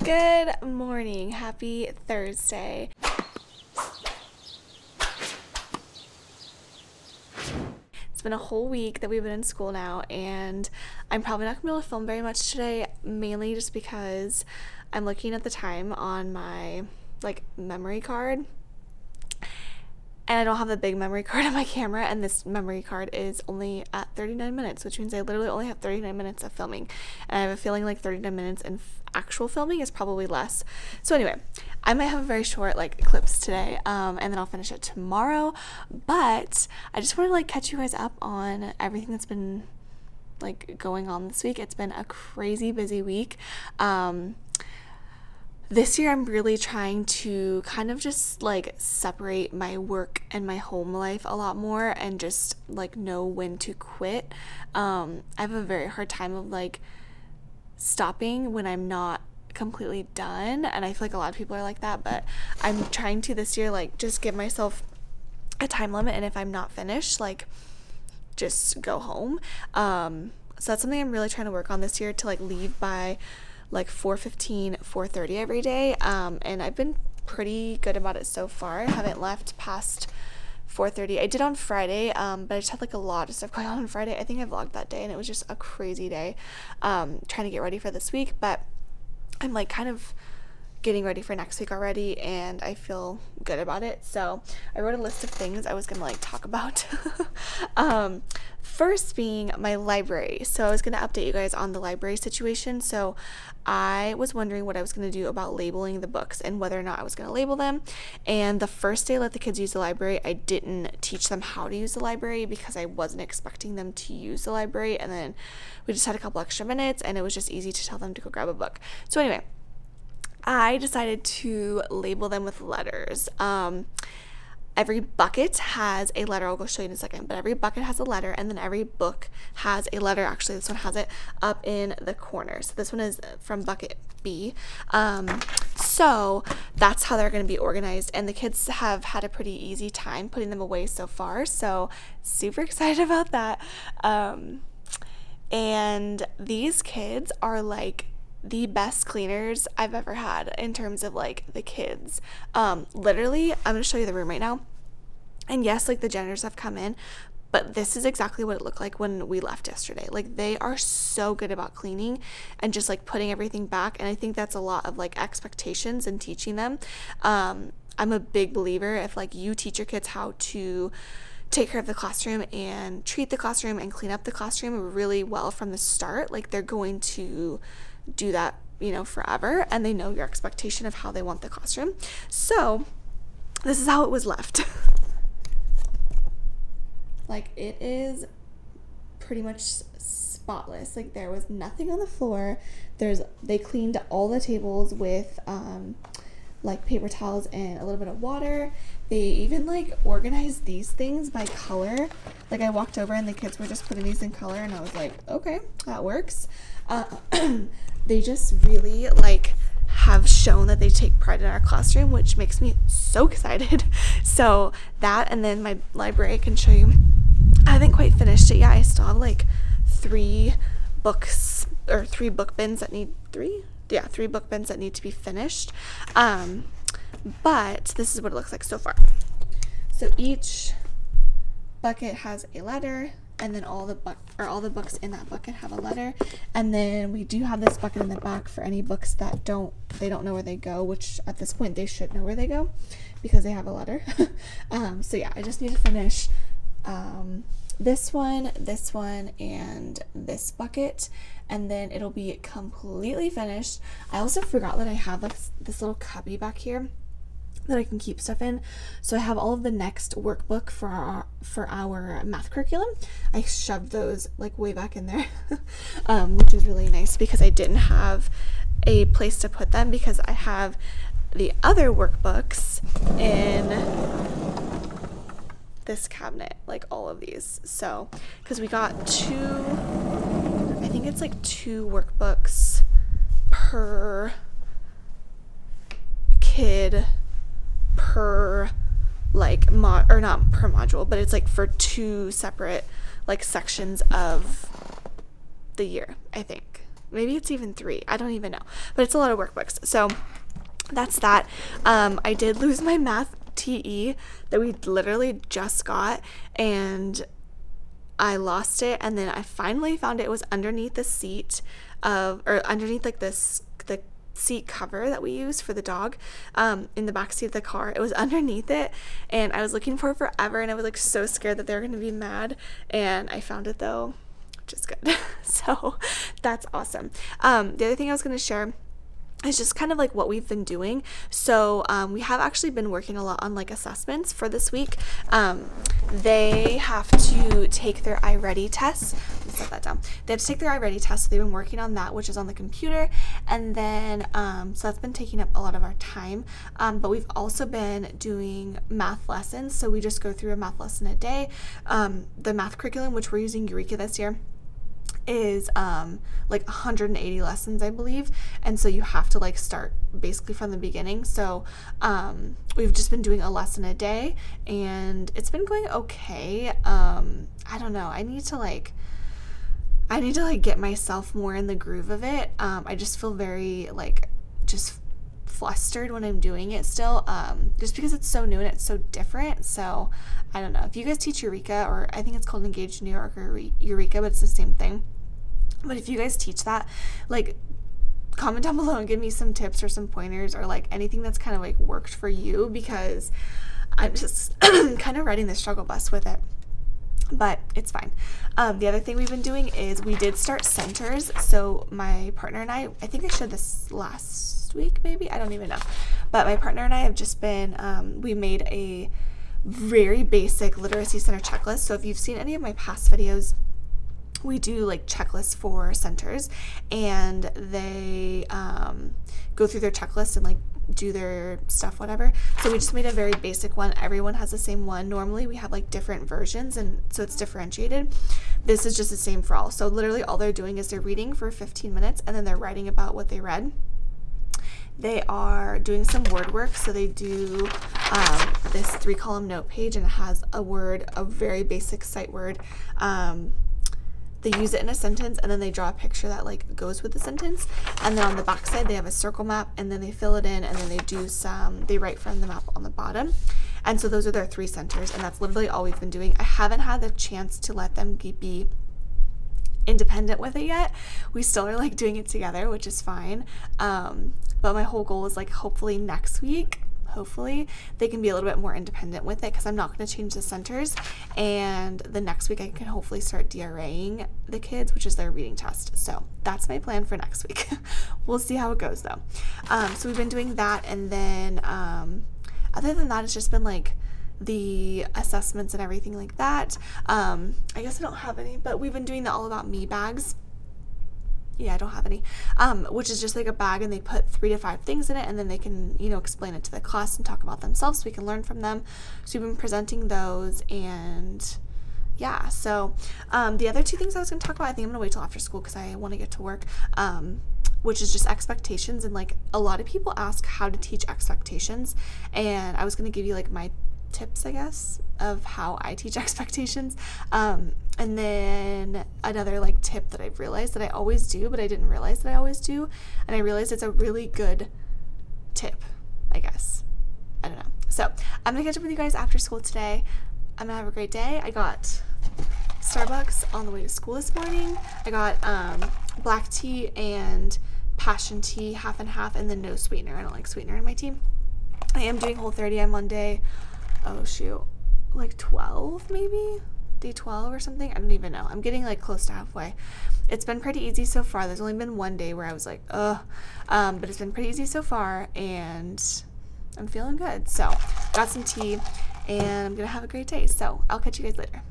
Good morning. Happy Thursday. It's been a whole week that we've been in school now, and I'm probably not gonna be able to film very much today, mainly just because I'm looking at the time on my memory card, and I don't have the big memory card on my camera, and this memory card is only at 39 minutes, which means I literally only have 39 minutes of filming, and I have a feeling like 39 minutes in actual filming is probably less. So anyway, I might have a very short clips today, and then I'll finish it tomorrow, but I just want to catch you guys up on everything that's been going on this week. It's been a crazy busy week. This year I'm really trying to kind of just separate my work and my home life a lot more, and just know when to quit. I have a very hard time of stopping when I'm not completely done, and I feel like a lot of people are like that, but I'm trying to this year just give myself a time limit, and if I'm not finished, just go home. So that's something I'm really trying to work on this year, to leave by 4:15, 4:30 every day, and I've been pretty good about it so far. I haven't left past 4:30. I did on Friday, but I just had a lot of stuff going on Friday. I think I vlogged that day, and it was just a crazy day, trying to get ready for this week, but I'm kind of getting ready for next week already, and I feel good about it. So I wrote a list of things I was gonna talk about. First being my library. So I was gonna update you guys on the library situation. So I was wondering what I was gonna do about labeling the books and whether or not I was gonna label them. And the first day I let the kids use the library, I didn't teach them how to use the library because I wasn't expecting them to use the library, and then we just had a couple extra minutes, and it was just easy to tell them to go grab a book. So anyway, I decided to label them with letters. Every bucket has a letter. I'll go show you in a second, but every bucket has a letter, and then every book has a letter. Actually, this one has it up in the corner. So this one is from bucket B. So that's how they're going to be organized, and the kids have had a pretty easy time putting them away so far. So super excited about that. And these kids are the best cleaners I've ever had in terms of the kids. Literally, I'm gonna show you the room right now, and yes, the janitors have come in, but this is exactly what it looked like when we left yesterday. They are so good about cleaning and just putting everything back, and I think that's a lot of expectations and teaching them. I'm a big believer, if you teach your kids how to take care of the classroom and treat the classroom and clean up the classroom really well from the start, they're going to do that, forever, and they know your expectation of how they want the classroom. So this is how it was left. It is pretty much spotless. There was nothing on the floor. They cleaned all the tables with paper towels and a little bit of water. They even organized these things by color. I walked over and the kids were just putting these in color, and I was like, okay, that works. They just really have shown that they take pride in our classroom, which makes me so excited. So that, and then my library, I can show you. I haven't quite finished it yet. I still have 3 books, or 3 book bins that need 3 book bins that need to be finished. But this is what it looks like so far. So each bucket has a letter, and then all the books in that bucket have a letter, and then we do have this bucket in the back for any books that don't know where they go, which at this point they should know where they go because they have a letter. So yeah, I just need to finish this one, and this bucket, and then it'll be completely finished. I also forgot that I have this little cubby back here that I can keep stuff in. So I have all of the next workbook for our math curriculum. I shoved those way back in there, which is really nice because I didn't have a place to put them, because I have the other workbooks in this cabinet, all of these. So because we got I think it's 2 workbooks per kid per or not per module, but it's for 2 separate sections of the year, I think. maybe it's even 3. I don't even know. But it's a lot of workbooks. So that's that. I did lose my math TE that we literally just got, and I lost it, and then I finally found it. It was underneath the seat or underneath like the seat cover that we use for the dog, in the back seat of the car. It was underneath it, and I was looking for it forever, and I was like so scared that they were gonna be mad, and I found it though, which is good. So that's awesome. The other thing I was gonna share is just kind of like what we've been doing. So we have actually been working a lot on like assessments for this week. They have to take their iReady test. Let me set that down. They have to take their iReady test. So they've been working on that, which is on the computer. And then, so that's been taking up a lot of our time. But we've also been doing math lessons. So we just go through a math lesson a day. The math curriculum, which we're using Eureka this year, is like 180 lessons, I believe, and so you have to like start basically from the beginning. So we've just been doing a lesson a day, and it's been going okay. I don't know, I need to like get myself more in the groove of it. I just feel very like just flustered when I'm doing it still, just because it's so new and it's so different. So I don't know if you guys teach Eureka, or I think it's called Engaged New York or Eureka, but it's the same thing. But if you guys teach that, like, comment down below and give me some tips or some pointers, or like anything that's kind of like worked for you, because I'm just kind of riding the struggle bus with it. But it's fine. The other thing we've been doing is we did start centers. So my partner and I think I showed this last week, maybe, I don't even know. But my partner and I have just been, we made a very basic literacy center checklist. So if you've seen any of my past videos, we do like checklists for centers, and they go through their checklist and like do their stuff, whatever. So we just made a very basic one. Everyone has the same one. Normally we have like different versions, and so it's differentiated. This is just the same for all. So literally all they're doing is they're reading for 15 minutes, and then they're writing about what they read. They are doing some word work. So they do this 3-column note page, and it has a word, a very basic sight word. They use it in a sentence, and then they draw a picture that like goes with the sentence. And then on the back side, they have a circle map, and then they fill it in, and then they write from the map on the bottom. And so those are their 3 centers, and that's literally all we've been doing. I haven't had the chance to let them be independent with it yet. We still are like doing it together, which is fine. But my whole goal is like hopefully next week, hopefully they can be a little bit more independent with it, because I'm not going to change the centers, and the next week I can hopefully start DRAing the kids, which is their reading test. So that's my plan for next week. We'll see how it goes though. So we've been doing that, and then other than that, it's just been like the assessments and everything like that. I guess I don't have any, but we've been doing the All About Me bags. Yeah, I don't have any, which is just like a bag, and they put 3 to 5 things in it, and then they can, you know, explain it to the class and talk about themselves so we can learn from them. So we've been presenting those, and yeah. So the other 2 things I was going to talk about, I think I'm going to wait till after school because I want to get to work, which is just expectations. And like a lot of people ask how to teach expectations, and I was going to give you like my tips, I guess, of how I teach expectations. And then another like tip that I've realized that I always do, but I didn't realize that I always do, and I realized it's a really good tip, I guess. I don't know. So I'm gonna catch up with you guys after school today. I'm gonna have a great day. I got Starbucks on the way to school this morning. I got black tea and passion tea, half and half, and then no sweetener. I don't like sweetener in my tea. I am doing Whole30. I'm on day, oh shoot, like 12 maybe? Day 12 or something? I don't even know. I'm getting like close to halfway. It's been pretty easy so far. There's only been one day where I was like, ugh. But it's been pretty easy so far, and I'm feeling good. So got some tea, and I'm gonna have a great day. So I'll catch you guys later.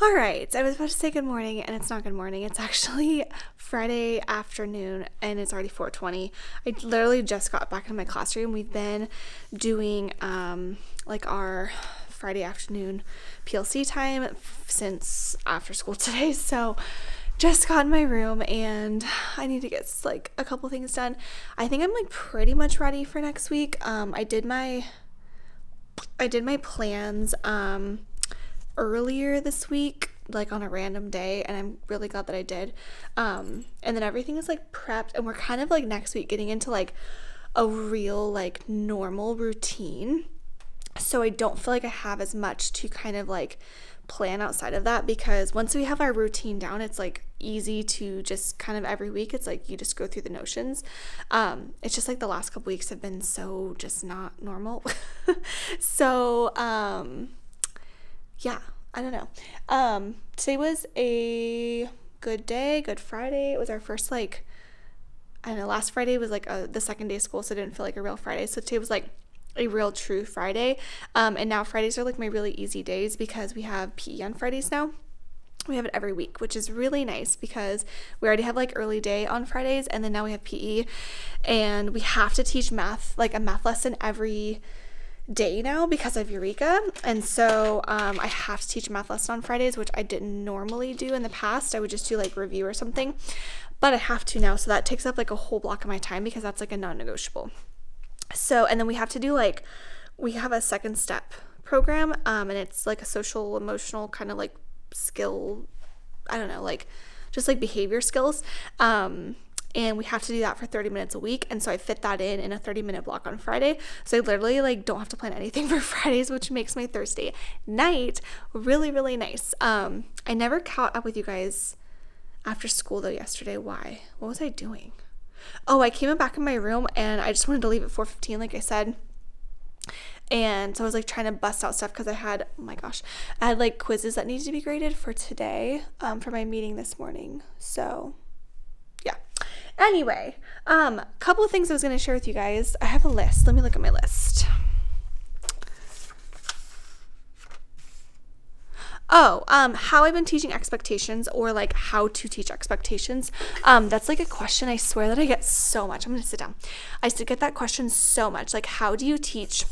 All right, I was about to say good morning, and it's not good morning. It's actually Friday afternoon, and it's already 4:20. I literally just got back in my classroom. We've been doing like our Friday afternoon PLC time since after school today. So just got in my room, and I need to get like a couple things done. I think I'm like pretty much ready for next week. I did my plans earlier this week, like on a random day, and I'm really glad that I did. And then everything is like prepped, and we're kind of like next week getting into like a real like normal routine. So I don't feel like I have as much to kind of like plan outside of that, because once we have our routine down, it's like easy to just kind of every week, it's like you just go through the notions. It's just like the last couple weeks have been so just not normal. So yeah, I don't know. Today was a good day, good Friday. It was our first like, I don't know, last Friday was like the second day of school, so it didn't feel like a real Friday. So today was like a real true Friday. And now Fridays are like my really easy days because we have PE on Fridays now. We have it every week, which is really nice because we already have like early day on Fridays, and then now we have PE, and we have to teach math, like a math lesson every day now because of Eureka. And so I have to teach a math lesson on Fridays, which I didn't normally do in the past. I would just do like review or something, but I have to now. So that takes up like a whole block of my time because that's like a non-negotiable. So, and then we have to do like, we have a second step program, and it's like a social emotional kind of like skill, I don't know, like just like behavior skills. And we have to do that for 30 minutes a week. And so I fit that in a 30-minute block on Friday. So I literally like don't have to plan anything for Fridays, which makes my Thursday night really, really nice. I never caught up with you guys after school though yesterday. Why? What was I doing? Oh, I came back in my room and I just wanted to leave at 4:15, like I said. And so I was like trying to bust out stuff because I had, oh my gosh, I had like quizzes that needed to be graded for today, for my meeting this morning. So yeah. Anyway, couple of things I was going to share with you guys. I have a list. Let me look at my list. Oh, how I've been teaching expectations, or like how to teach expectations. That's like a question I swear that I get so much. I'm going to sit down. I still get that question so much. Like, how do you teach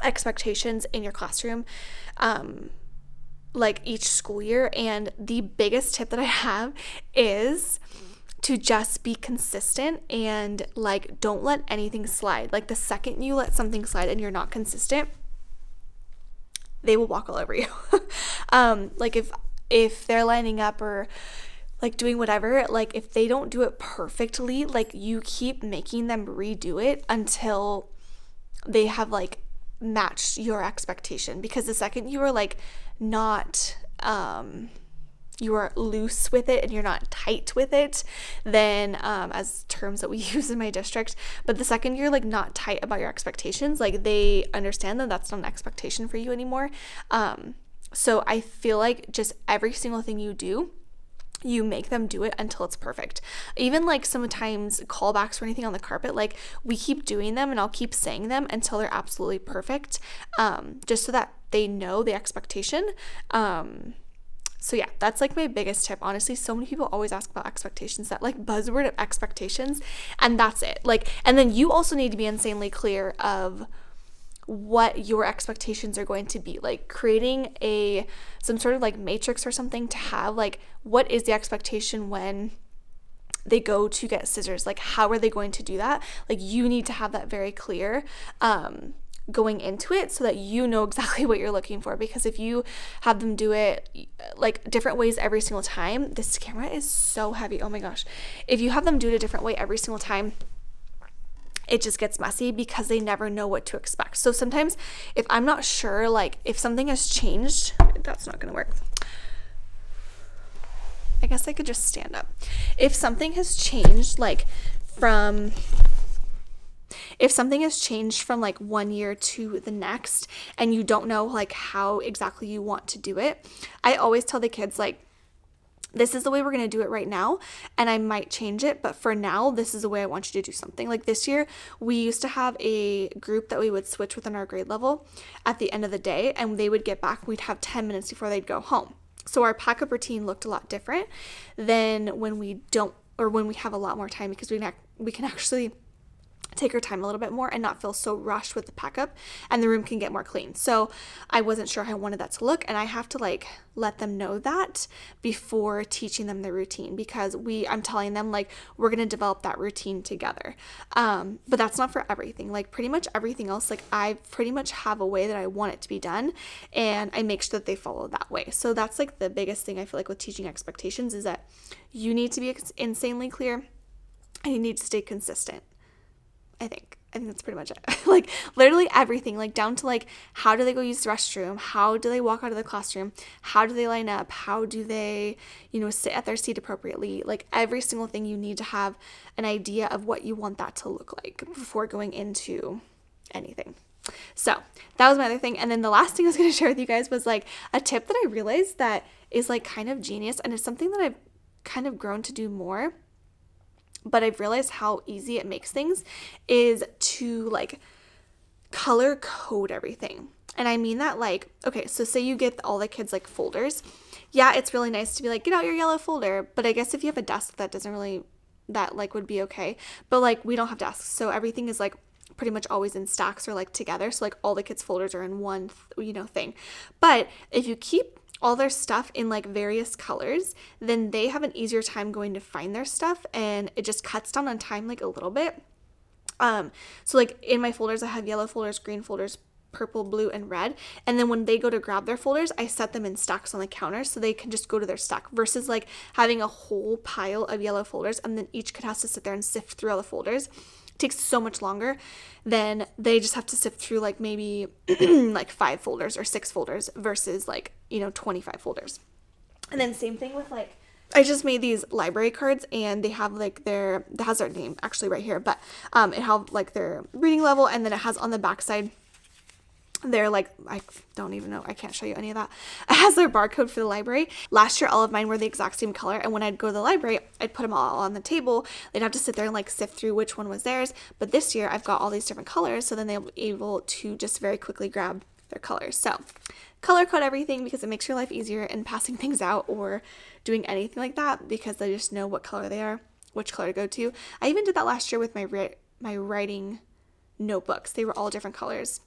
expectations in your classroom, like each school year? And the biggest tip that I have is to just be consistent and like don't let anything slide. Like the second you let something slide and you're not consistent, they will walk all over you. Like if they're lining up or like doing whatever, like if they don't do it perfectly, like you keep making them redo it until they have like matched your expectation. Because the second you are like not you are loose with it and you're not tight with it, then as terms that we use in my district, but the second you're like not tight about your expectations, like they understand that that's not an expectation for you anymore. So I feel like just every single thing you do, you make them do it until it's perfect. Even like sometimes callbacks or anything on the carpet, like we keep doing them and I'll keep saying them until they're absolutely perfect, just so that they know the expectation. So yeah, that's like my biggest tip. Honestly, so many people always ask about expectations, that like buzzword of expectations, and that's it. Like, and then you also need to be insanely clear of what your expectations are going to be. Like creating some sort of like matrix or something to have like, what is the expectation when they go to get scissors? Like, how are they going to do that? Like, you need to have that very clear going into it so that you know exactly what you're looking for. Because if you have them do it like different ways every single time, this camera is so heavy, oh my gosh. If you have them do it a different way every single time, it just gets messy because they never know what to expect. So sometimes if I'm not sure, like if something has changed, that's not gonna work. I guess I could just stand up. If something has changed, like if something has changed from like one year to the next and you don't know like how exactly you want to do it, I always tell the kids like, this is the way we're going to do it right now, and I might change it, but for now, this is the way I want you to do something. Like this year, we used to have a group that we would switch within our grade level at the end of the day, and they would get back, we'd have 10 minutes before they'd go home. So our pack-up routine looked a lot different than when we don't, or when we have a lot more time, because we can actually take her time a little bit more and not feel so rushed with the pack up, and the room can get more clean. So I wasn't sure how I wanted that to look, and I have to like let them know that before teaching them the routine, because I'm telling them like we're going to develop that routine together. But that's not for everything. Like pretty much everything else, like I pretty much have a way that I want it to be done, and I make sure that they follow that way. So that's like the biggest thing I feel like with teaching expectations, is that you need to be insanely clear and you need to stay consistent. I think that's pretty much it. Like literally everything, like down to like how do they go use the restroom, how do they walk out of the classroom, how do they line up, how do they, sit at their seat appropriately. Like every single thing, you need to have an idea of what you want that to look like before going into anything. So that was my other thing. And then the last thing I was going to share with you guys was like a tip that I realized that is like kind of genius, and it's something that I've kind of grown to do more, but I've realized how easy it makes things, is to like color code everything. And I mean that like, okay, so say you get all the kids like folders. Yeah, it's really nice to be like, get out your yellow folder. But I guess if you have a desk, that like would be okay. But like we don't have desks. So everything is like pretty much always in stacks or like together. So like all the kids' folders are in one, thing. But if you keep all their stuff in like various colors, then they have an easier time going to find their stuff, and it just cuts down on time like a little bit. So like in my folders, I have yellow folders, green folders, purple, blue, and red. And then when they go to grab their folders, I set them in stacks on the counter so they can just go to their stack, versus like having a whole pile of yellow folders and then each kid has to sit there and sift through all the folders. Takes so much longer. Then they just have to sift through like maybe like 5 folders or 6 folders versus like 25 folders. And then same thing with like, I just made these library cards, and they have like that has their name actually right here, but it have like their reading level, and then it has on the back side they're like, I don't even know, I can't show you any of that. It has their barcode for the library. Last year all of mine were the exact same color, and when I'd go to the library, I'd put them all on the table. They'd have to sit there and like sift through which one was theirs. But this year I've got all these different colors, so then they'll be able to just very quickly grab their colors. So color code everything, because it makes your life easier in passing things out or doing anything like that, because they just know what color they are, which color to go to. I even did that last year with my writing notebooks. They were all different colors,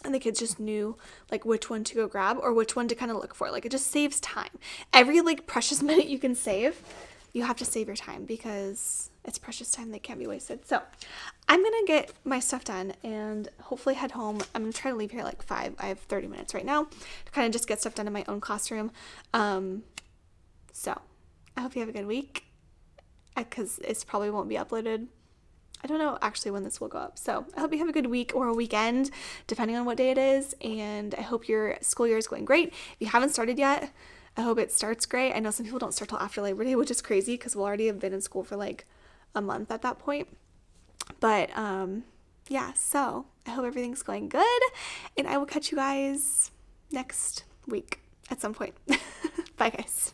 and the kids just knew like which one to go grab or which one to kind of look for. Like it just saves time. Every like precious minute you can save, you have to save your time, because it's precious time that can't be wasted. So I'm going to get my stuff done and hopefully head home. I'm going to try to leave here at like 5. I have 30 minutes right now to kind of just get stuff done in my own classroom. So I hope you have a good week, because it probably won't be uploaded. I don't know actually when this will go up. So I hope you have a good week or a weekend, depending on what day it is. And I hope your school year is going great. If you haven't started yet, I hope it starts great. I know some people don't start till after Labor Day, which is crazy, because we'll already have been in school for like a month at that point. But yeah, so I hope everything's going good, and I will catch you guys next week at some point. Bye guys.